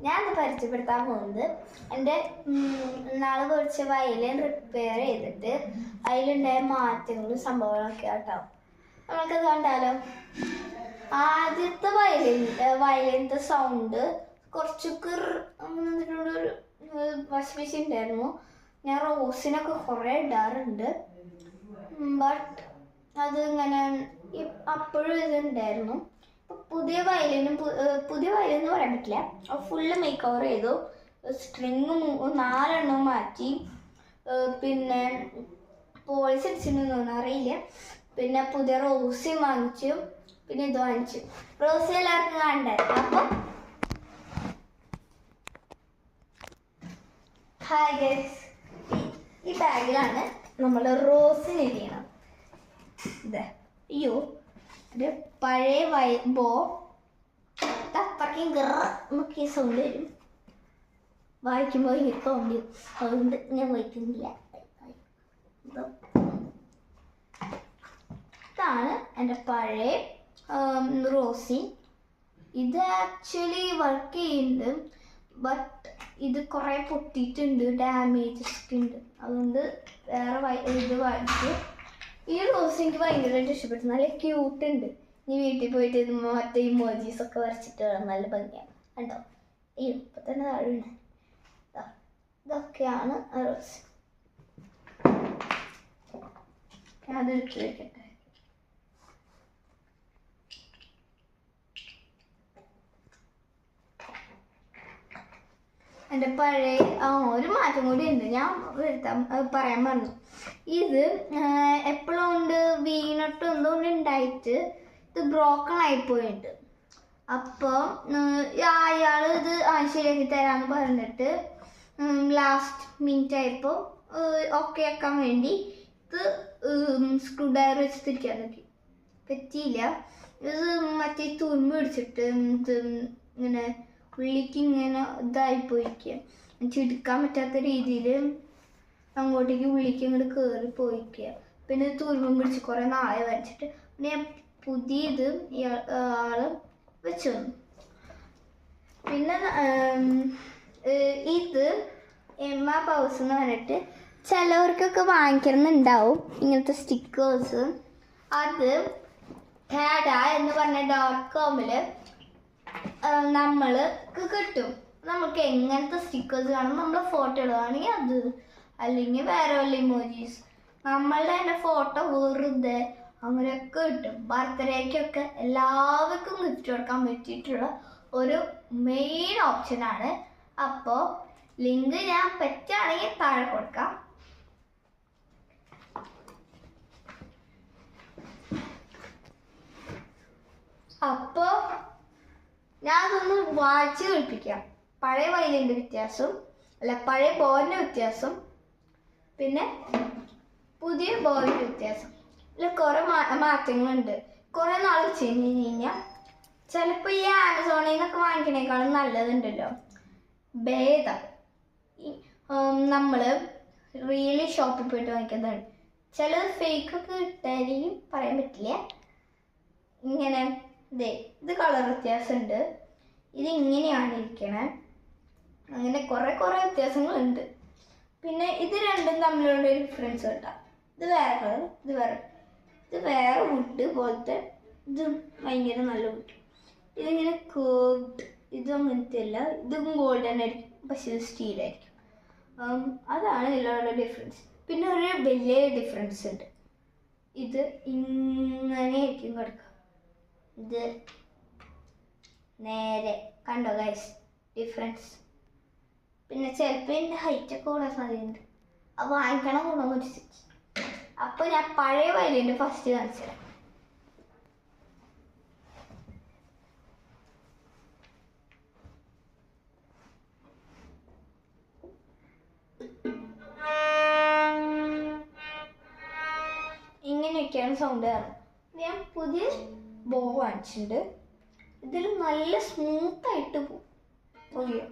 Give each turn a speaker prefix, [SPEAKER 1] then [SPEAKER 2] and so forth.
[SPEAKER 1] ഞാനത് പരിചയപ്പെടുത്താൻ പോകുന്നത് എൻ്റെ നാളെ കുറച്ച് വയലിൻ റിപ്പയർ ചെയ്തിട്ട് അതിലുണ്ടായ മാറ്റങ്ങളും സംഭവങ്ങളൊക്കെ കേട്ടോ. നമുക്കത് കണ്ടാലോ. ആദ്യത്തെ വയലിൻ്റെ സൗണ്ട് കുറച്ചൊക്കെ ഒരു വശവിശുണ്ടായിരുന്നു. ഞാൻ റോസിനൊക്കെ കുറേ ഇടാറുണ്ട്, ബട്ട് അത് ഇങ്ങനെ അപ്പോഴും ഇതുണ്ടായിരുന്നു. പുതിയ വയലിൻ എന്ന് പറയാൻ പറ്റില്ല, ഫുള്ള് മേക്ക് ഓവർ ചെയ്തു. സ്ട്രിങ് 4 എണ്ണം മാറ്റി, പിന്നെ പോളിസ് അടിച്ചിട്ടുണ്ടെന്ന് അറിയില്ല. പിന്നെ പുതിയ റോസി വാങ്ങിച്ചു, പിന്നെ ഇത് വാങ്ങിച്ചു. റോസി എല്ലാവർക്കും കാണണ്ടേ? അപ്പം ഹായ് ഗൈസ്, ഈ ബാഗിലാണ് നമ്മൾ റോസിന് എരിയണം. ഇത് അയ്യോ ഒരു പഴയ അത്രയ്ക്കും നമുക്ക് ഈ സൗണ്ട് വരും. വായിക്കുമ്പോൾ എനിക്ക് തോന്നി, അതുകൊണ്ട് ഞാൻ വായിക്കുന്നില്ല. ഇതാണ് എൻ്റെ പഴയ റോസി. ഇത് ആക്ച്വലി വർക്ക് ചെയ്യുന്നുണ്ട്, ബട്ട് ഇത് കുറേ പൊട്ടിയിട്ടുണ്ട്, ഡാമേജസ് ഒക്കെ ഉണ്ട്. അതുകൊണ്ട് വേറെ ഇത് വാങ്ങിച്ചു. ഈ റോസ് എനിക്ക് ഭയങ്കരമായിട്ട് ഇഷ്ടപ്പെട്ടു, നല്ല ക്യൂട്ട് ഉണ്ട്. നീ വീട്ടിൽ പോയിട്ട് മറ്റേ ഇമോജീസ് ഒക്കെ വരച്ചിട്ട് നല്ല ഭംഗിയാണ് കണ്ടോ. ഇപ്പം തന്നെ താഴെയുണ്ട്. ഇതൊക്കെയാണ് റോസ്. അത് എടുത്ത് വെക്കട്ടെ. എൻ്റെ പഴയ ഒരു മാറ്റം കൂടി ഉണ്ട്, ഞാൻ പറയാൻ പറഞ്ഞു. ഇത് എപ്പോഴും കൊണ്ട് വീണിട്ട് എന്തുകൊണ്ട് ഉണ്ടായിട്ട് ഇത് ബ്രോക്കൺ ആയിപ്പോയിട്ട്. അപ്പോൾ അയാൾ ഇത് ശരിയാക്കി തരാമെന്ന് പറഞ്ഞിട്ട് ലാസ്റ്റ് മിനിറ്റ് ആയപ്പോൾ ഓക്കെ ആക്കാൻ വേണ്ടി ഇത് സ്ക്രൂ ഡ്രൈവർ വെച്ച് തിരിക്കാൻ നോക്കി, പറ്റിയില്ല. ഇത് മറ്റേ തുരുമ്പ് പിടിച്ചിട്ട് ഇത് ഇങ്ങനെ ഉള്ളിക്ക് ഇങ്ങനെ ഇതായിപ്പോയിക്കുക, ചിടുക്കാൻ പറ്റാത്ത രീതിയിൽ അങ്ങോട്ടേക്ക് ഉള്ളിക്ക് ഇങ്ങോട്ട് കയറി പോയിക്കുക. പിന്നെ തുരുമ്പം പിടിച്ച് കുറേ നാളെ വരച്ചിട്ട് പിന്നെ പുതിയത് ആള് വെച്ചു തന്നു. പിന്നെ ഇത് എമ്മ പൗസ് എന്ന് പറഞ്ഞിട്ട് ചിലവർക്കൊക്കെ വാങ്ങിക്കണമെന്നുണ്ടാവും ഇങ്ങനത്തെ സ്റ്റിക്കേഴ്സ്. അത് ടാഡ എന്ന് പറഞ്ഞ .com നമ്മൾക്ക് കിട്ടും. നമുക്ക് എങ്ങനത്തെ സ്റ്റിക്കേഴ്സ് കാണും, നമ്മൾ ഫോട്ടോ ഇടുകയാണെങ്കിൽ അത്, അല്ലെങ്കിൽ വേറെ വല്ല ഇമോജീസ്, നമ്മളുടെ തന്നെ ഫോട്ടോ വെറുതെ അങ്ങനെയൊക്കെ കിട്ടും. ബർത്ത്ഡേക്കൊക്കെ എല്ലാവർക്കും ഗിഫ്റ്റ് കൊടുക്കാൻ പറ്റിയിട്ടുള്ള ഒരു മെയിൻ ഓപ്ഷനാണ്. അപ്പോൾ ലിങ്ക് ഞാൻ പറ്റുകയാണെങ്കിൽ താഴെ കൊടുക്കാം. അപ്പോൾ ഞാൻ അതൊന്ന് വായിച്ച് കേൾപ്പിക്കാം. പഴയ വയലിൻ്റെ വ്യത്യാസം, പഴയ ബോളിൻ്റെ വ്യത്യാസം, പിന്നെ പുതിയ ബോളിൻ്റെ വ്യത്യാസം. ഇതിൽ കുറേ മാറ്റങ്ങളുണ്ട്. കുറേ നാൾ വെച്ച് കഴിഞ്ഞാൽ ചിലപ്പോൾ ഈ ആമസോണിൽ നിന്നൊക്കെ വാങ്ങിക്കണേക്കാളും നല്ലതുണ്ടല്ലോ ഭേദം നമ്മൾ റിയലി ഷോപ്പിൽ പോയിട്ട് വാങ്ങിക്കുന്നതാണ്. ചിലത് ഫേക്കൊക്കെ കിട്ടാനും പറയാൻ പറ്റില്ല. ഇങ്ങനെ ഇത് കളർ വ്യത്യാസമുണ്ട്, ഇത് ഇങ്ങനെയാണ് ഇരിക്കണേ, അങ്ങനെ കുറേ വ്യത്യാസങ്ങളുണ്ട്. പിന്നെ ഇത് രണ്ടും തമ്മിലുള്ള ഒരു ഡിഫറൻസ് കേട്ടോ. ഇത് വേറെ കളർ, ഇത് വേറെ വുഡ് പോലത്തെ, ഇത് ഭയങ്കര നല്ല വുഡ്. ഇതിങ്ങനെ കേർവ്ഡ്, ഇത് അങ്ങനത്തെ അല്ല, ഇതും ഗോൾഡൻ ആയിരിക്കും, പക്ഷേ ഇത് സ്റ്റീലായിരിക്കും. അതാണ് ഇതിലുള്ള ഡിഫറൻസ്. പിന്നെ ഒരു വലിയ ഡിഫറൻസ് ഉണ്ട്, ഇത് ഇങ്ങനെ ആയിരിക്കും കിടക്കുക, ഇത് നേരെ. കണ്ടോ ഗൈസ് ഡിഫറൻസ്? പിന്നെ ചിലപ്പോൾ എൻ്റെ ഹൈറ്റൊക്കെ കൂടാൻ സാധ്യതയുണ്ട്, അത് വാങ്ങിക്കണം ഗുണമനുസരിച്ച്. അപ്പോൾ ഞാൻ പഴയ വയലിൻ്റെ ഫസ്റ്റ് കാണിച്ചു തരാം. ഇങ്ങനെയൊക്കെയാണ് സൗണ്ട് കാരണം. ഞാൻ പുതിയ ബോ വാങ്ങിച്ചിട്ടുണ്ട്, ഇതിൽ നല്ല സ്മൂത്തായിട്ട് പോകും.